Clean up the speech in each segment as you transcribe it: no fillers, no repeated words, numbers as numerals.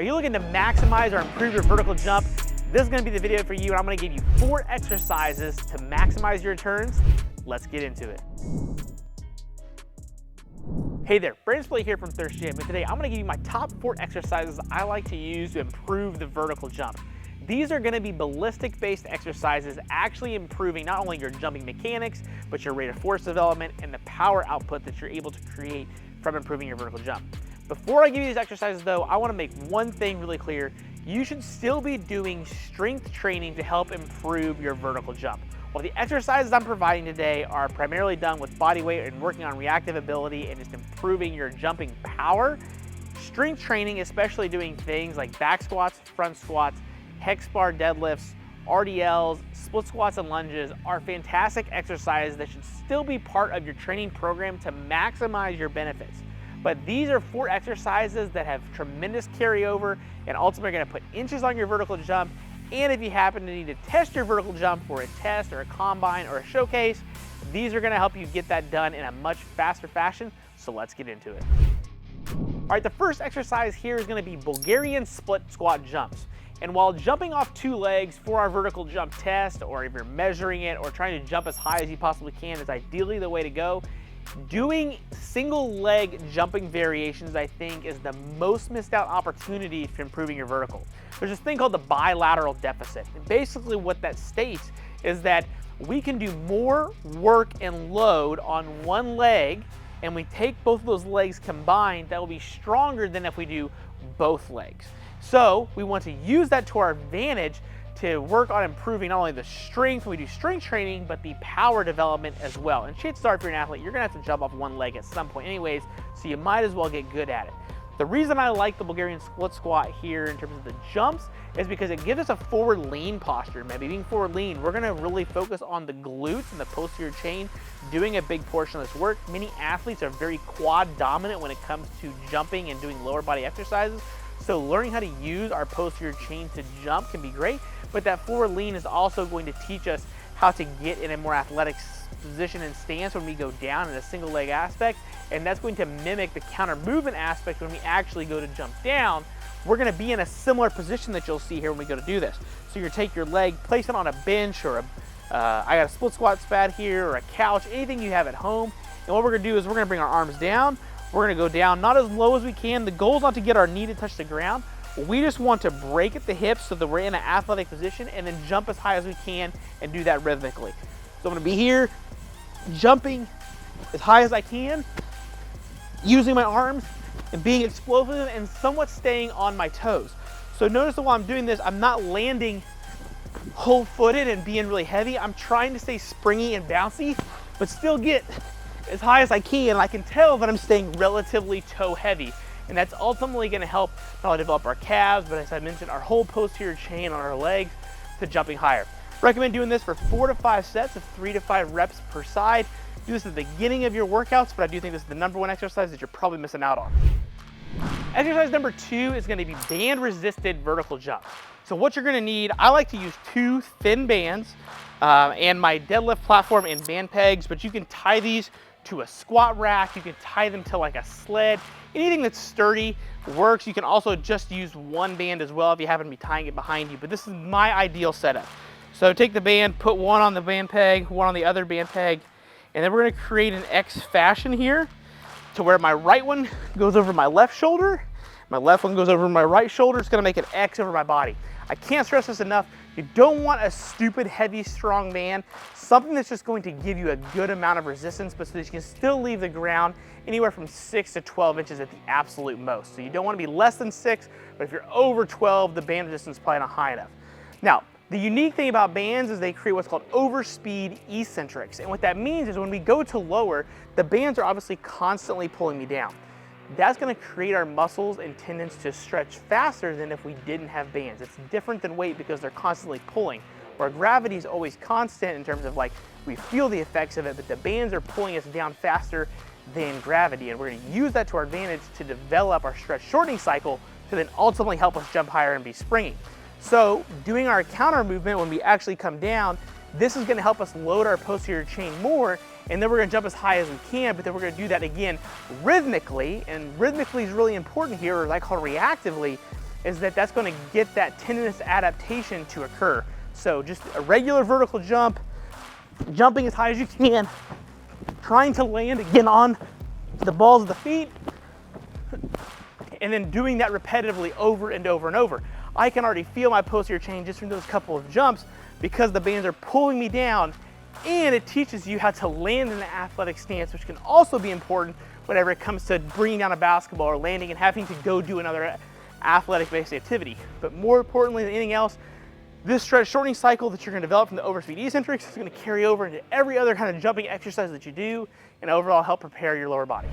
Are you looking to maximize or improve your vertical jump? This is going to be the video for you, and I'm going to give you 4 exercises to maximize your returns. Let's get into it. Hey there, Brandon Split here from Thirst Gym, and today I'm going to give you my top 4 exercises I like to use to improve the vertical jump. These are going to be ballistic-based exercises, actually improving not only your jumping mechanics, but your rate of force development and the power output that you're able to create from improving your vertical jump. Before I give you these exercises though, I want to make one thing really clear. You should still be doing strength training to help improve your vertical jump. While the exercises I'm providing today are primarily done with body weight and working on reactive ability and just improving your jumping power, strength training, especially doing things like back squats, front squats, hex bar deadlifts, RDLs, split squats and lunges are fantastic exercises that should still be part of your training program to maximize your benefits. But these are 4 exercises that have tremendous carryover and ultimately are going to put inches on your vertical jump. And if you happen to need to test your vertical jump for a test or a combine or a showcase, these are going to help you get that done in a much faster fashion. So let's get into it. All right, the first exercise here is going to be Bulgarian Split Squat Jumps. And while jumping off 2 legs for our vertical jump test, or if you're measuring it or trying to jump as high as you possibly can is ideally the way to go, doing single leg jumping variations, I think, is the most missed out opportunity for improving your vertical. There's this thing called the bilateral deficit. And basically what that states is that we can do more work and load on one leg, and we take both of those legs combined, that will be stronger than if we do both legs. So we want to use that to our advantage to work on improving not only the strength when we do strength training, but the power development as well. And chances are, if you're an athlete, you're gonna have to jump off one leg at some point anyways, so you might as well get good at it. The reason I like the Bulgarian split squat here in terms of the jumps is because it gives us a forward lean posture. Maybe being forward lean, we're gonna really focus on the glutes and the posterior chain doing a big portion of this work. Many athletes are very quad dominant when it comes to jumping and doing lower body exercises. So learning how to use our posterior chain to jump can be great, but that forward lean is also going to teach us how to get in a more athletic position and stance when we go down in a single leg aspect, and that's going to mimic the counter movement aspect when we actually go to jump down. We're gonna be in a similar position that you'll see here when we go to do this. So you take your leg, place it on a bench or I got a split squat pad here or a couch, anything you have at home, and what we're gonna do is we're gonna bring our arms down. We're gonna go down, not as low as we can. The goal is not to get our knee to touch the ground. We just want to break at the hips so that we're in an athletic position and then jump as high as we can and do that rhythmically. So I'm gonna be here, jumping as high as I can, using my arms and being explosive and somewhat staying on my toes. So notice that while I'm doing this, I'm not landing whole-footed and being really heavy. I'm trying to stay springy and bouncy, but still get as high as I can. I can tell that I'm staying relatively toe heavy, and that's ultimately going to help not only develop our calves, but as I mentioned, our whole posterior chain on our legs to jumping higher. Recommend doing this for 4 to 5 sets of 3 to 5 reps per side. Do this at the beginning of your workouts, but I do think this is the #1 exercise that you're probably missing out on. Exercise number 2 is going to be band resisted vertical jump. So what you're going to need, I like to use 2 thin bands and my deadlift platform and band pegs, but you can tie these to a squat rack. You can tie them to like a sled. Anything that's sturdy works. You can also just use 1 band as well if you happen to be tying it behind you, but this is my ideal setup. So take the band, put 1 on the band peg, 1 on the other band peg, and then we're gonna create an X fashion here to where my right one goes over my left shoulder, my left one goes over my right shoulder. It's gonna make an X over my body. I can't stress this enough. You don't want a stupid, heavy, strong band, something that's just going to give you a good amount of resistance, but so that you can still leave the ground anywhere from 6 to 12 inches at the absolute most. So you don't want to be less than 6, but if you're over 12, the band resistance is probably not high enough. Now, the unique thing about bands is they create what's called overspeed eccentrics. And what that means is when we go to lower, the bands are obviously constantly pulling me down. That's gonna create our muscles and tendons to stretch faster than if we didn't have bands. It's different than weight because they're constantly pulling, where gravity is always constant in terms of like, we feel the effects of it, but the bands are pulling us down faster than gravity. And we're gonna use that to our advantage to develop our stretch shortening cycle to then ultimately help us jump higher and be springy. So doing our counter movement when we actually come down, this is gonna help us load our posterior chain more, and then we're gonna jump as high as we can, but then we're gonna do that again rhythmically, and rhythmically is really important here, or as I call it reactively, is that that's going to get that tendinous adaptation to occur. So just a regular vertical jump, jumping as high as you can, trying to land again on the balls of the feet, and then doing that repetitively over and over and over. I can already feel my posterior chain just from those couple of jumps because the bands are pulling me down, and it teaches you how to land in an athletic stance, which can also be important whenever it comes to bringing down a basketball or landing and having to go do another athletic-based activity. But more importantly than anything else, this stretch shortening cycle that you're going to develop from the overspeed eccentrics is going to carry over into every other kind of jumping exercise that you do and overall help prepare your lower body.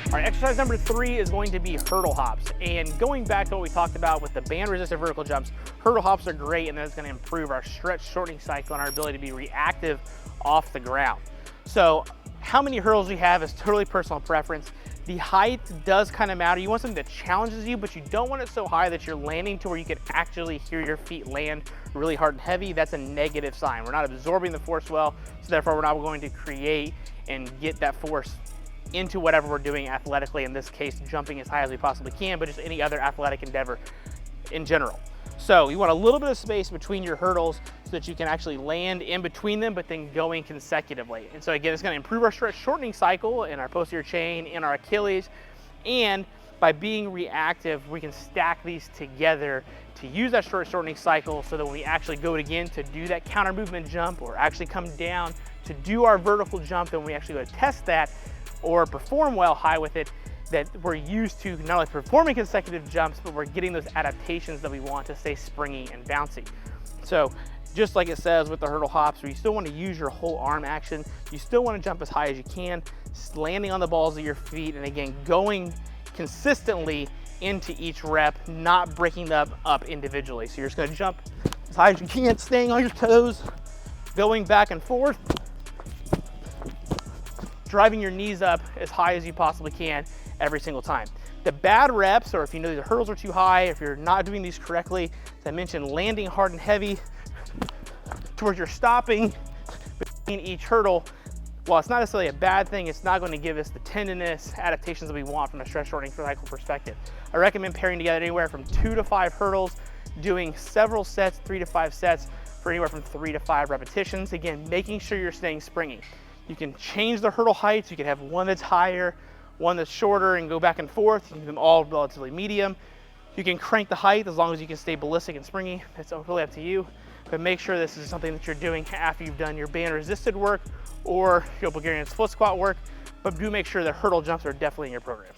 All right, exercise number 3 is going to be hurdle hops. And going back to what we talked about with the band resistant vertical jumps, hurdle hops are great, and that's going to improve our stretch shortening cycle and our ability to be reactive off the ground. So how many hurdles you have is totally personal preference. The height does kind of matter. You want something that challenges you, but you don't want it so high that you're landing to where you can actually hear your feet land really hard and heavy. That's a negative sign. We're not absorbing the force well, so therefore we're not going to create and get that force into whatever we're doing athletically, in this case jumping as high as we possibly can, but just any other athletic endeavor in general. So you want a little bit of space between your hurdles so that you can actually land in between them, but then going consecutively. And so again, it's going to improve our stretch shortening cycle in our posterior chain, in our Achilles, and by being reactive, we can stack these together to use that stretch shortening cycle so that when we actually go again to do that counter movement jump or actually come down to do our vertical jump, and when we actually go to test that or perform well high with it, that we're used to not only performing consecutive jumps, but we're getting those adaptations that we want to stay springy and bouncy. So just like it says with the hurdle hops, where you still want to use your whole arm action, you still want to jump as high as you can, landing on the balls of your feet, and again, going consistently into each rep, not breaking them up individually. So you're just going to jump as high as you can, staying on your toes, going back and forth, driving your knees up as high as you possibly can every single time. The bad reps, or if you know the hurdles are too high, if you're not doing these correctly, as I mentioned, landing hard and heavy towards you're stopping between each hurdle, while it's not necessarily a bad thing, it's not going to give us the tendinous adaptations that we want from a stretch shortening cycle perspective. I recommend pairing together anywhere from 2 to 5 hurdles, doing several sets, 3 to 5 sets for anywhere from 3 to 5 repetitions. Again, making sure you're staying springy. You can change the hurdle heights. You can have one that's higher, one that's shorter, and go back and forth. You can do them all relatively medium. You can crank the height as long as you can stay ballistic and springy. It's really up to you. But make sure this is something that you're doing after you've done your band resisted work or your Bulgarian split squat work, but do make sure that hurdle jumps are definitely in your program.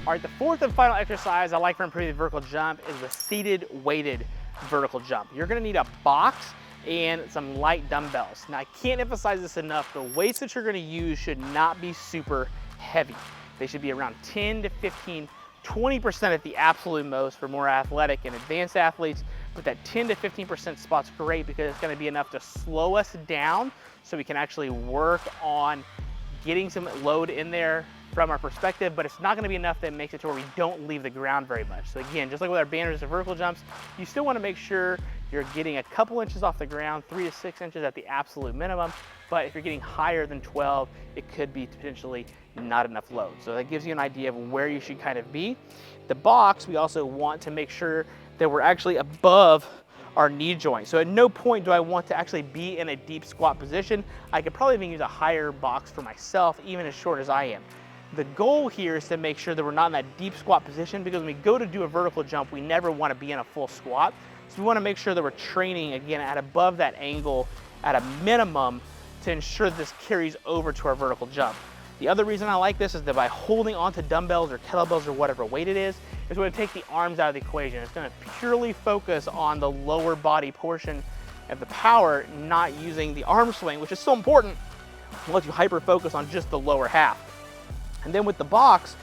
All right, the 4th and final exercise I like for improving the vertical jump is the seated weighted vertical jump. You're gonna need a box and some light dumbbells. Now, I can't emphasize this enough. The weights that you're gonna use should not be super heavy. They should be around 10 to 15, 20% at the absolute most for more athletic and advanced athletes, but that 10 to 15% spot's great because it's gonna be enough to slow us down so we can actually work on getting some load in there from our perspective, but it's not gonna be enough that makes it to where we don't leave the ground very much. So again, just like with our band resisted vertical jumps, you still wanna make sure you're getting a couple inches off the ground, 3 to 6 inches at the absolute minimum, but if you're getting higher than 12, it could be potentially not enough load. So that gives you an idea of where you should kind of be. The box, we also want to make sure that we're actually above our knee joint. So at no point do I want to actually be in a deep squat position. I could probably even use a higher box for myself, even as short as I am. The goal here is to make sure that we're not in that deep squat position, because when we go to do a vertical jump, we never want to be in a full squat. So we want to make sure that we're training again at above that angle at a minimum to ensure that this carries over to our vertical jump. The other reason I like this is that by holding onto dumbbells or kettlebells or whatever weight it is going to take the arms out of the equation. It's going to purely focus on the lower body portion of the power, not using the arm swing, which is so important. It lets you hyper focus on just the lower half. And then with the box,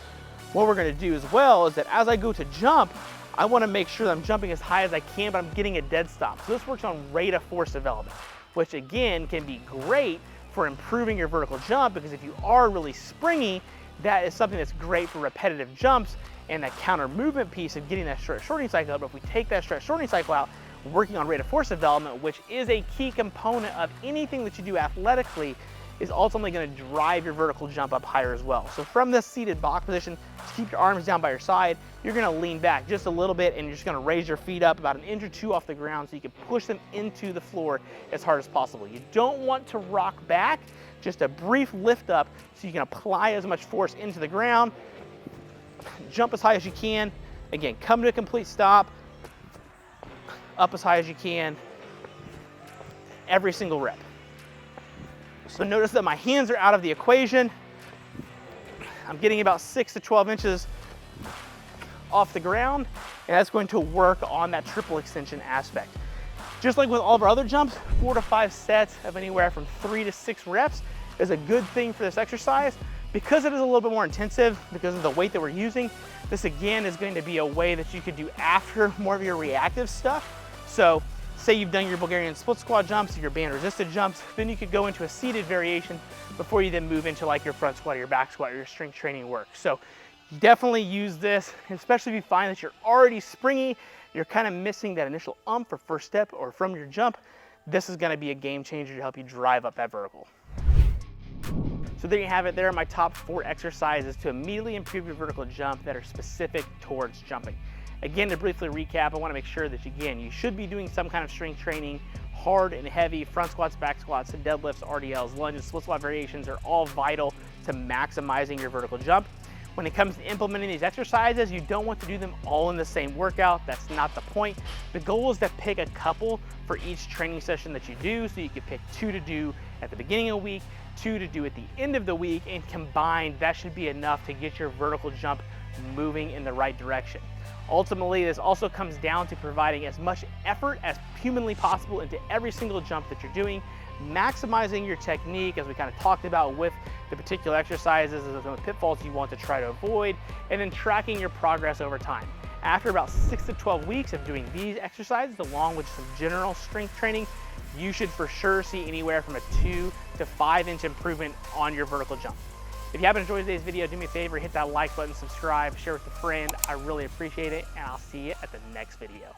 what we're going to do as well is that as I go to jump, I want to make sure that I'm jumping as high as I can, but I'm getting a dead stop. So this works on rate of force development, which again can be great for improving your vertical jump, because if you are really springy, that is something that's great for repetitive jumps and that counter movement piece of getting that stretch shortening cycle out. But if we take that stretch shortening cycle out, working on rate of force development, which is a key component of anything that you do athletically, is ultimately going to drive your vertical jump up higher as well. So from this seated box position, just keep your arms down by your side. You're going to lean back just a little bit, and you're just going to raise your feet up about 1 or 2 inches off the ground so you can push them into the floor as hard as possible. You don't want to rock back, just a brief lift up so you can apply as much force into the ground. Jump as high as you can. Again, come to a complete stop, up as high as you can, every single rep. So notice that my hands are out of the equation. I'm getting about 6 to 12 inches off the ground, and that's going to work on that triple extension aspect. Just like with all of our other jumps, 4 to 5 sets of anywhere from 3 to 6 reps is a good thing for this exercise. Because it is a little bit more intensive, because of the weight that we're using, this again is going to be a way that you could do after more of your reactive stuff. So say you've done your Bulgarian split squat jumps, your band resisted jumps, then you could go into a seated variation before you then move into like your front squat or your back squat or your strength training work. So definitely use this, especially if you find that you're already springy, you're kind of missing that initial or first step or from your jump. This is going to be a game changer to help you drive up that vertical. So there you have it. There are my top 4 exercises to immediately improve your vertical jump that are specific towards jumping. Again, to briefly recap, I want to make sure that you should be doing some kind of strength training. Hard and heavy front squats, back squats, deadlifts, RDLs, lunges, split squat variations are all vital to maximizing your vertical jump. When it comes to implementing these exercises, you don't want to do them all in the same workout. That's not the point. The goal is to pick a couple for each training session that you do, so you can pick 2 to do at the beginning of the week, 2 to do at the end of the week, and combined, that should be enough to get your vertical jump moving in the right direction. Ultimately, this also comes down to providing as much effort as humanly possible into every single jump that you're doing, maximizing your technique, as we kind of talked about with the particular exercises, and the pitfalls you want to try to avoid, and then tracking your progress over time. After about 6 to 12 weeks of doing these exercises, along with some general strength training, you should for sure see anywhere from a 2 to 5 inch improvement on your vertical jump. If you haven't enjoyed today's video, do me a favor, hit that like button, subscribe, share with a friend. I really appreciate it, and I'll see you at the next video.